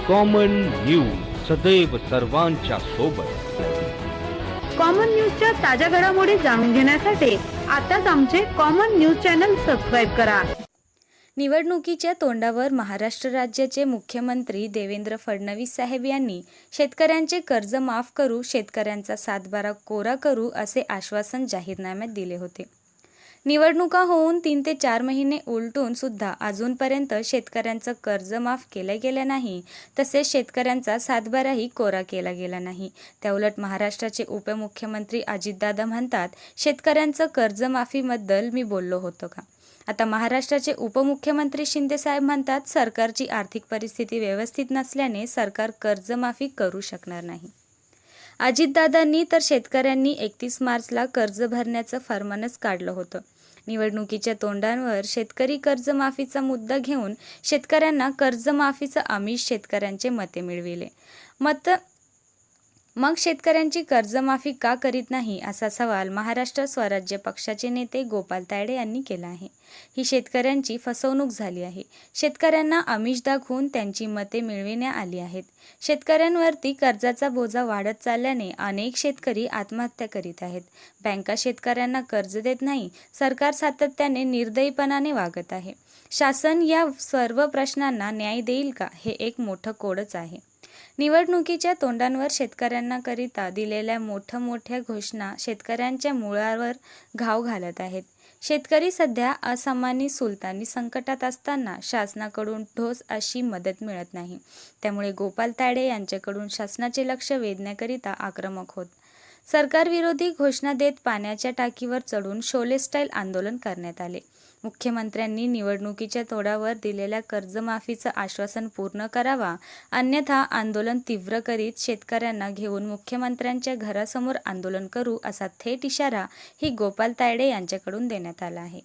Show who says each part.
Speaker 1: Common news, सदैव सर्वांच्या सोबत।
Speaker 2: कॉमन न्यूजच्या ताज्या घडामोडी जाणून घेण्यासाठी आताच आमचे कॉमन न्यूज चॅनल सबस्क्राईब करा।
Speaker 3: निवडणुकीच्या तोंडावर महाराष्ट्र राज्याचे मुख्यमंत्री देवेंद्र फडणवीस साहेब यांनी शेतकऱ्यांचे कर्ज माफ करू, शेतकऱ्यांचा सातबारा कोरा करू असे आश्वासन जाहीरनाम्यात दिले होते। निवडणुका होऊन 3 ते 4 महिने उलटून सुद्धा अजूनपर्यंत शेतकऱ्यांचं कर्ज माफ केलं गेलं नाही, तसेच शेतकऱ्यांचा सातबाराही कोरा केला गेला नाही। त्याउलट महाराष्ट्राचे उपमुख्यमंत्री अजितदादा म्हणतात, शेतकऱ्यांचं कर्जमाफीबद्दल मी बोललो होतो का? आता महाराष्ट्राचे उपमुख्यमंत्री शिंदे साहेब म्हणतात, सरकारची आर्थिक परिस्थिती व्यवस्थित नसल्याने सरकार कर्जमाफी करू शकणार नाही। अजितदादांनी तर शेतकऱ्यांनी 31 मार्चला कर्ज भरण्याचं फर्मानच काढलं होतं। निवडणुकीच्या तोंडावर शेतकरी कर्जमाफीचा मुद्दा घेऊन शेतकऱ्यांना कर्जमाफीचं आमिष शेतकऱ्यांचे मते मिळविले। मग शेतकऱ्यांची कर्जमाफी का करीत नाही असा सवाल महाराष्ट्र स्वराज्य पक्षाचे नेते गोपाल तायडे यांनी केला आहे। ही शेतकऱ्यांची फसवणूक झाली आहे। शेतकऱ्यांना आमिष दाखवून त्यांची मते मिळविण्यात आली आहेत। शेतकऱ्यांवरती कर्जाचा बोजा वाढत चालल्याने अनेक शेतकरी आत्महत्या करीत आहेत। बँका शेतकऱ्यांना कर्ज देत नाही। सरकार सातत्याने निर्दयीपणाने वागत आहे। शासन या सर्व प्रश्नांना न्याय देईल का, हे एक मोठं कोडच आहे। निवडणुकीच्या तोंडावर शेतकऱ्यांना करिता दिलेल्या मोठ्या घोषणा शेतकऱ्यांच्या मुळावर घाव घालत आहेत। शेतकरी सध्या असमानी सुलतानी संकटात असताना शासनाकडून ठोस अशी मदत मिळत नाही। त्यामुळे गोपाल तायडे यांच्याकडून शासनाचे लक्ष वेधण्याकरिता आक्रमक होत सरकारविरोधी घोषणा देत पाण्याच्या टाकीवर चढून शोले स्टाईल आंदोलन करण्यात आले। मुख्यमंत्र्यांनी निवडणुकीच्या तोंडावर दिलेल्या कर्जमाफीचं आश्वासन पूर्ण करावा, अन्यथा आंदोलन तीव्र करीत शेतकऱ्यांना घेऊन मुख्यमंत्र्यांच्या घरासमोर आंदोलन करू असा थेट इशारा ही गोपाल तायडे यांच्याकडून देण्यात आला आहे।